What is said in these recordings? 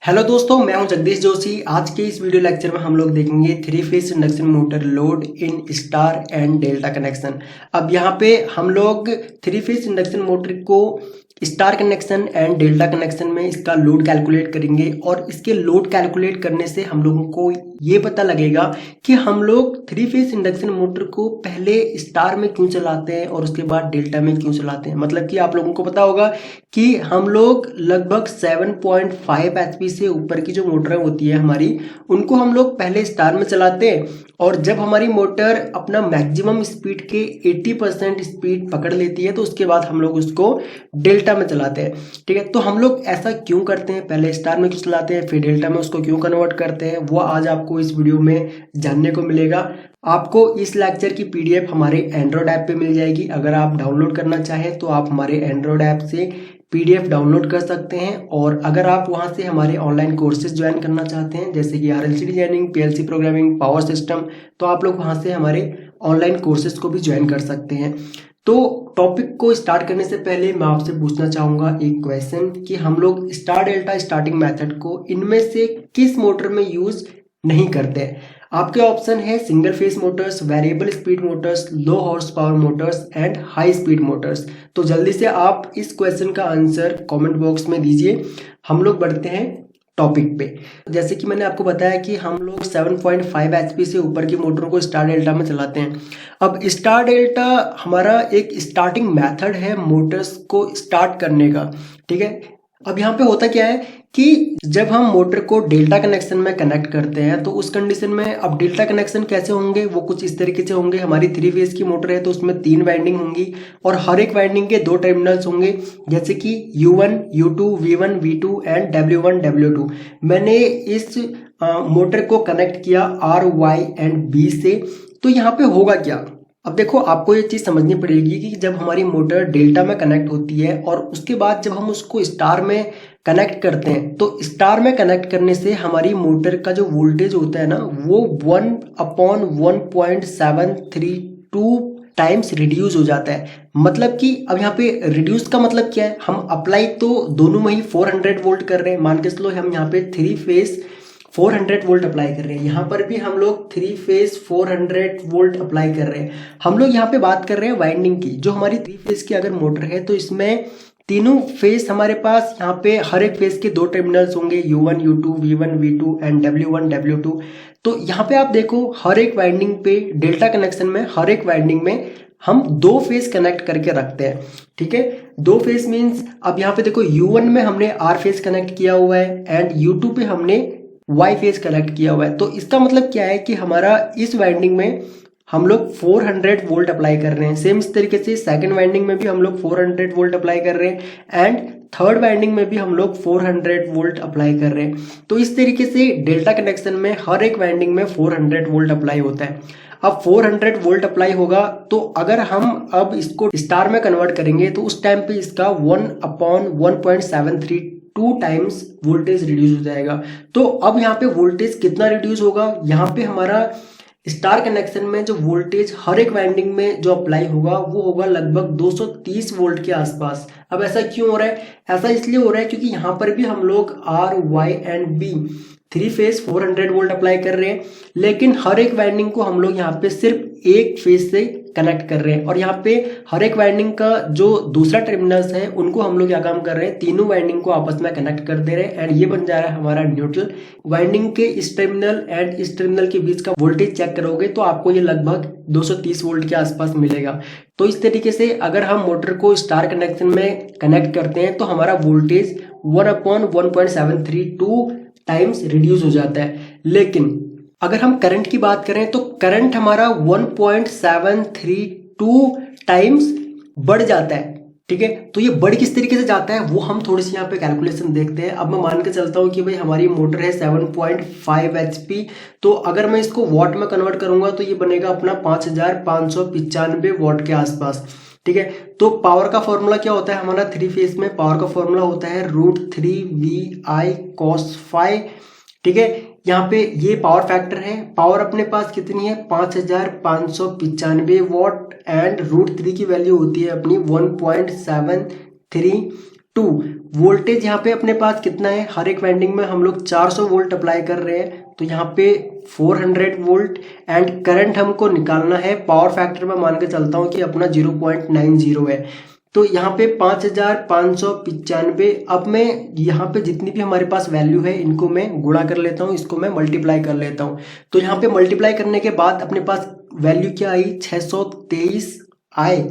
Hello दोस्तों, मैं हूं जगदीश जोशी। आज के इस वीडियो लेक्चर में हम लोग देखेंगे three phase induction motor load in star and delta connection. अब यहाँ पे हम लोग थ्री फेज इंडक्शन मोटर को star connection and delta connection में इसका लोड कैलकुलेट करेंगे और इसके लोड कैलकुलेट करने से हम लोगों को ये पता लगेगा कि हम लोग थ्री फेज इंडक्शन मोटर को पहले स्टार में क्यों चलाते हैं और उसके बाद डेल्टा में क्यों चलाते हैं। मतलब कि आप लोगों को पता होगा कि हम लोग लगभग 7.5 एचपी से ऊपर की जो मोटर होती है हमारी, उनको हम लोग पहले स्टार में चलाते हैं और जब हमारी मोटर अपना मैक्सिमम स्पीड के 80% स्पीड पकड़ लेती है तो उसके बाद हम लोग उसको डेल्टा में चलाते हैं। ठीक है, तो हम लोग ऐसा क्यों करते हैं, पहले स्टार में क्यों चलाते हैं फिर डेल्टा में उसको क्यों कन्वर्ट करते हैं, वो आज आपको इस वीडियो में जानने को मिलेगा। आपको इस लेक्चर की पीडीएफ हमारे एंड्रॉयड ऐप पे मिल जाएगी। अगर आप डाउनलोड करना चाहें तो आप हमारे एंड्रॉयड ऐप से पीडीएफ डाउनलोड कर सकते हैं और अगर आप वहां से हमारे ऑनलाइन कोर्सेज ज्वाइन करना चाहते हैं जैसे कि RLC designing, PLC programming, power system, तो आप लोग वहां से हमारे ऑनलाइन कोर्सेज को भी ज्वाइन कर सकते हैं। तो टॉपिक को स्टार्ट करने से पहले मैं आपसे पूछना चाहूंगा एक क्वेश्चन कि हम लोग स्टार डेल्टा स्टार्टिंग मेथड को इनमें से किस मोटर में यूज नहीं करते। आपके ऑप्शन है single phase Motors, variable speed Motors, low horse power Motors and high speed Motors. तो जल्दी से आप इस क्वेश्चन का आंसर कमेंट बॉक्स में दीजिए। हम लोग बढ़ते हैं टॉपिक पे। जैसे कि मैंने आपको बताया कि हम लोग 7.5 एचपी से ऊपर की मोटरों को स्टार डेल्टा में चलाते हैं। अब स्टार डेल्टा हमारा एक स्टार्टिंग मेथड है मोटर्स को स्टार्ट करने का। ठीक है, अब यहाँ पे होता क्या है कि जब हम मोटर को डेल्टा कनेक्शन में कनेक्ट करते हैं तो उस कंडीशन में अब डेल्टा कनेक्शन कैसे होंगे, वो कुछ इस तरीके से होंगे। हमारी थ्री फेज की मोटर है तो उसमें 3 वाइंडिंग होंगी और हर एक वाइंडिंग के 2 टर्मिनल्स होंगे जैसे कि U1, U2, V1, V2 and W1, W2। मैंने इस मोटर को कनेक्ट किया R, Y एंड B से। तो यहाँ पे होगा क्या, अब देखो आपको ये चीज समझनी पड़ेगी कि जब हमारी मोटर डेल्टा में कनेक्ट होती है और उसके बाद जब हम उसको स्टार में कनेक्ट करते हैं तो स्टार में कनेक्ट करने से हमारी मोटर का जो वोल्टेज होता है ना वो 1/1.732 टाइम्स रिड्यूस हो जाता है। मतलब कि अब यहाँ पे रिड्यूस का मतलब क्या है, हम अप्लाई तो दोनों में ही 400 वोल्ट कर रहे हैं। मान के चलो हम यहाँ पे थ्री फेज 400 वोल्ट अप्लाई कर रहे हैं, यहाँ पर भी हम लोग थ्री फेज 400 वोल्ट अप्लाई कर रहे हैं। हम लोग यहाँ पे बात कर रहे हैं वाइंडिंग की। जो हमारी थ्री फेज की अगर मोटर है तो इसमें तीनों फेज हमारे पास यहाँ पे हर एक फेज के 2 टर्मिनल्स होंगे U1, U2, V1, V2 and W1, W2। तो यहाँ पे आप देखो हर एक वाइंडिंग पे डेल्टा कनेक्शन में हर एक वाइंडिंग में हम 2 फेज कनेक्ट करके रखते हैं। ठीक है, 2 फेज मीन्स अब यहाँ पे देखो U1 में हमने R फेज कनेक्ट किया हुआ है एंड U2 पे हमने Y फेज कनेक्ट किया हुआ है। तो इसका मतलब क्या है कि हमारा इस वाइंडिंग में हम लोग 400 वोल्ट अप्लाई कर रहे हैं। सेम इस तरीके से सेकंड वाइंडिंग में भी हम लोग 400 वोल्ट अप्लाई कर रहे हैं एंड थर्ड वाइंडिंग में भी हम लोग 400 वोल्ट अप्लाई कर रहे हैं। तो इस तरीके से डेल्टा कनेक्शन में हर एक वाइंडिंग में 400 वोल्ट अप्लाई होता है। अब 400 वोल्ट अप्लाई होगा तो अगर हम अब इसको स्टार में कन्वर्ट करेंगे तो उस टाइम पे इसका 1/1.732 टाइम्स वोल्टेज रिड्यूस हो जाएगा। तो अब यहाँ पे वोल्टेज कितना रिड्यूस होगा, यहाँ पे हमारा स्टार कनेक्शन में जो वोल्टेज हर एक वाइंडिंग में जो अप्लाई होगा वो होगा लगभग 230 वोल्ट के आसपास। अब ऐसा क्यों हो रहा है, ऐसा इसलिए हो रहा है क्योंकि यहाँ पर भी हम लोग R, Y and B three phase 400 volt apply कर रहे हैं, लेकिन हर एक वाइंडिंग को हम लोग यहाँ पे सिर्फ एक फेज से कनेक्ट कर रहे हैं और यहाँ पे हर एक वाइंडिंग का जो दूसरा टर्मिनल्स है उनको हम लोग क्या काम कर रहे हैं, तीनों वाइंडिंग को आपस में कनेक्ट कर दे रहे हैं एंड ये बन जा रहा है हमारा न्यूट्रल। वाइंडिंग के इस टर्मिनल एंड इस टर्मिनल के बीच का वोल्टेज चेक करोगे तो आपको ये लगभग 230 वोल्ट के आसपास मिलेगा। तो इस तरीके से अगर हम मोटर को स्टार कनेक्शन में कनेक्ट करते हैं तो हमारा वोल्टेज 1/1.732 टाइम्स रिड्यूस हो जाता है। लेकिन अगर हम करंट की बात करें तो करंट हमारा 1.732 टाइम्स बढ़ जाता है। ठीक है, तो ये बढ़ किस तरीके से जाता है वो हम थोड़ी सी यहाँ पे कैलकुलेशन देखते हैं। अब मैं मान के चलता हूँ कि भाई हमारी मोटर है 7.5 एचपी, तो अगर मैं इसको वॉट में कन्वर्ट करूंगा तो ये बनेगा अपना 5595 वॉट के आसपास। ठीक है, तो पावर का फॉर्मूला क्या होता है हमारा थ्री फेज में, पावर का फॉर्मूला होता है √3VI cos phi। ठीक है, यहाँ पे ये पावर फैक्टर है। पावर अपने पास कितनी है 5595 वॉट एंड √3 की वैल्यू होती है अपनी 1.73 2 वोल्टेज यहाँ पे अपने पास कितना है, हर एक वाइंडिंग में हम लोग 400 वोल्ट अप्लाई कर रहे हैं, तो यहाँ पे 400 वोल्ट। एंड करंट हमको निकालना है, पावर फैक्टर में मान के चलता हूँ कि अपना 0.90 है, तो यहाँ पे 5595। अब मैं यहाँ पे जितनी भी हमारे पास वैल्यू है इनको मैं गुणा कर लेता हूँ, इसको मैं मल्टीप्लाई कर लेता हूँ। तो यहाँ पे मल्टीप्लाई करने के बाद अपने पास वैल्यू क्या आई, 623 आए,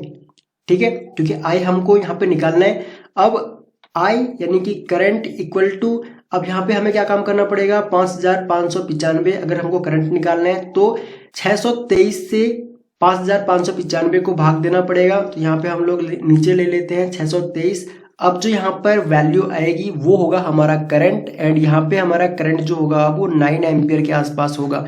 ठीक है, क्योंकि आई हमको यहाँ पे निकालना है। अब आई यानी कि करंट इक्वल टू, अब यहाँ पे हमें क्या काम करना पड़ेगा, 5595 अगर हमको करंट निकालना है तो 623 से 5595 को भाग देना पड़ेगा। तो यहाँ पे हम लोग नीचे ले लेते हैं 623। अब जो यहाँ पर वैल्यू आएगी वो होगा हमारा करंट, एंड यहाँ पे हमारा करंट जो होगा वो 9 एम्पियर के आसपास होगा।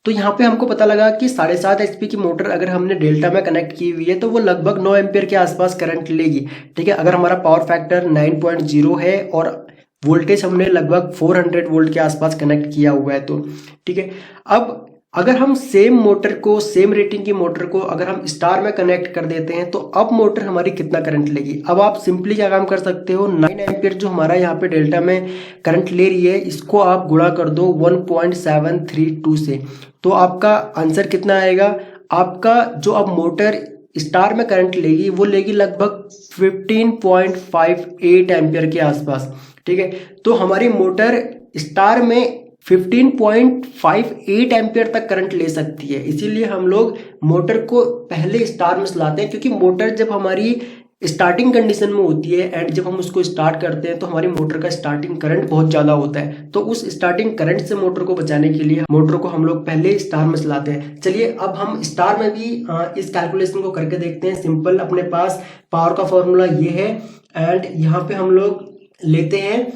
तो यहाँ पे हमको पता लगा कि 7.5 HP की मोटर अगर हमने डेल्टा में कनेक्ट की हुई है तो वो लगभग 9 एम्पियर के आसपास करंट लेगी, ठीक है। अगर हमारा पावर फैक्टर 9.0 है और वोल्टेज हमने लगभग 400 वोल्ट के आसपास कनेक्ट किया हुआ है, तो ठीक है। अब अगर हम सेम मोटर को, सेम रेटिंग की मोटर को अगर हम स्टार में कनेक्ट कर देते हैं तो अब मोटर हमारी कितना करंट लेगी। अब आप सिंपली क्या काम कर सकते हो, 9 एम्पियर जो हमारा यहाँ पे डेल्टा में करंट ले रही है इसको आप गुणा कर दो 1.732 से, तो आपका आंसर कितना आएगा, आपका जो अब मोटर स्टार में करंट लेगी वो लेगी लगभग 15.58 एम्पियर के आसपास, ठीक है। तो हमारी मोटर स्टार में 15.58 एम्पियर तक करंट ले सकती है, इसीलिए हम लोग मोटर को पहले स्टार में चलाते हैं, क्योंकि मोटर जब हमारी स्टार्टिंग कंडीशन में होती है एंड जब हम उसको स्टार्ट करते हैं तो हमारी मोटर का स्टार्टिंग करंट बहुत ज़्यादा होता है, तो उस स्टार्टिंग करंट से मोटर को बचाने के लिए मोटर को हम लोग पहले स्टार में चलाते हैं। चलिए अब हम स्टार में भी इस कैलकुलेशन को करके देखते हैं। सिंपल, अपने पास पावर का फॉर्मूला ये है एंड यहाँ पे हम लोग लेते हैं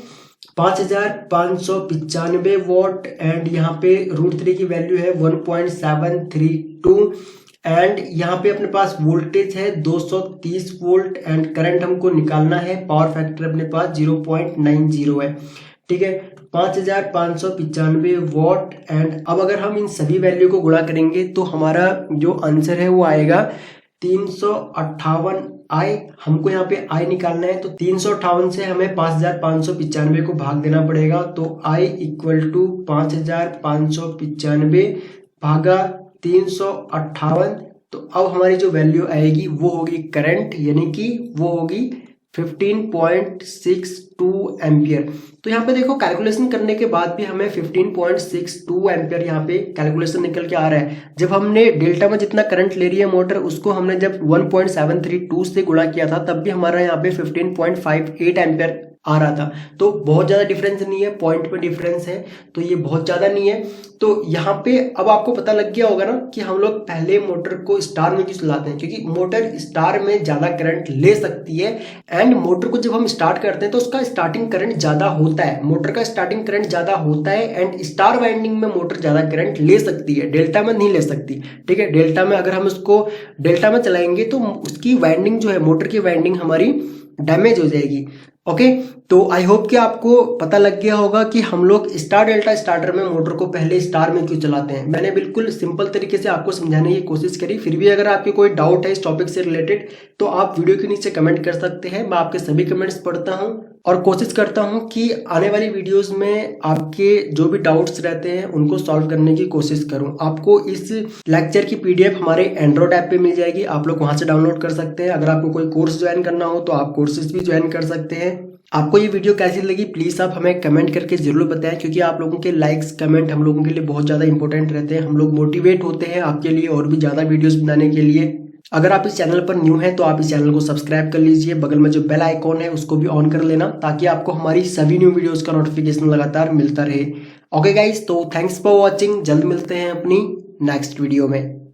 5595 वॉट एंड यहाँ पे √3 की वैल्यू है 1.732 एंड यहाँ पे अपने पास वोल्टेज है 230 वोल्ट एंड करंट हमको निकालना है, पावर फैक्टर अपने पास 0.90 है, ठीक है। 5595 वॉट एंड अब अगर हम इन सभी वैल्यू को गुणा करेंगे तो हमारा जो आंसर है वो आएगा 358 आई। हमको यहाँ पे आई निकालना है, तो 358 से हमें 5595 को भाग देना पड़ेगा, तो आई इक्वल टू 5595 भागा 358। तो अब हमारी जो वैल्यू आएगी वो होगी करंट, यानी कि वो होगी 15.62 एम्पियर। तो यहाँ पे देखो कैलकुलेशन करने के बाद भी हमें 15.62 एम्पियर यहाँ पे कैलकुलेशन निकल के आ रहा है। जब हमने डेल्टा में जितना करंट ले रही है मोटर उसको हमने जब 1.732 से गुणा किया था तब भी हमारा यहाँ पे 15.58 एम्पियर आ रहा था, तो बहुत ज़्यादा डिफरेंस नहीं है, पॉइंट पे डिफरेंस है, तो ये बहुत ज़्यादा नहीं है। तो यहाँ पे अब आपको पता लग गया होगा ना कि हम लोग पहले मोटर को स्टार में क्यों चलाते हैं, क्योंकि मोटर स्टार में ज़्यादा करंट ले सकती है एंड मोटर को जब हम स्टार्ट करते हैं तो उसका स्टार्टिंग करंट ज़्यादा होता है, मोटर का स्टार्टिंग करंट ज़्यादा होता है एंड स्टार वाइंडिंग में मोटर ज़्यादा करंट ले सकती है, डेल्टा में नहीं ले सकती, ठीक है। डेल्टा में अगर हम उसको डेल्टा में चलाएंगे तो उसकी वाइंडिंग जो है, मोटर की वाइंडिंग हमारी डैमेज हो जाएगी, ओके। तो आई होप कि आपको पता लग गया होगा कि हम लोग स्टार डेल्टा स्टार्टर में मोटर को पहले स्टार में क्यों चलाते हैं। मैंने बिल्कुल सिंपल तरीके से आपको समझाने की कोशिश करी, फिर भी अगर आपके कोई डाउट है इस टॉपिक से रिलेटेड तो आप वीडियो के नीचे कमेंट कर सकते हैं। मैं आपके सभी कमेंट्स पढ़ता हूं और कोशिश करता हूं कि आने वाली वीडियोस में आपके जो भी डाउट्स रहते हैं उनको सॉल्व करने की कोशिश करूं। आपको इस लेक्चर की PDF हमारे एंड्रॉइड ऐप पे मिल जाएगी, आप लोग वहां से डाउनलोड कर सकते हैं। अगर आपको कोई कोर्स ज्वाइन करना हो तो आप कोर्सेज भी ज्वाइन कर सकते हैं। आपको ये वीडियो कैसी लगी प्लीज़ आप हमें कमेंट करके जरूर बताएं, क्योंकि आप लोगों के लाइक्स कमेंट हम लोगों के लिए बहुत ज़्यादा इंपॉर्टेंट रहते हैं। हम लोग मोटिवेट होते हैं आपके लिए और भी ज़्यादा वीडियोस बनाने के लिए। अगर आप इस चैनल पर न्यू हैं तो आप इस चैनल को सब्सक्राइब कर लीजिए, बगल में जो बेल आइकॉन है उसको भी ऑन कर लेना ताकि आपको हमारी सभी न्यू वीडियोज़ का नोटिफिकेशन लगातार मिलता रहे। ओके गाइज, तो थैंक्स फॉर वॉचिंग, जल्द मिलते हैं अपनी नेक्स्ट वीडियो में।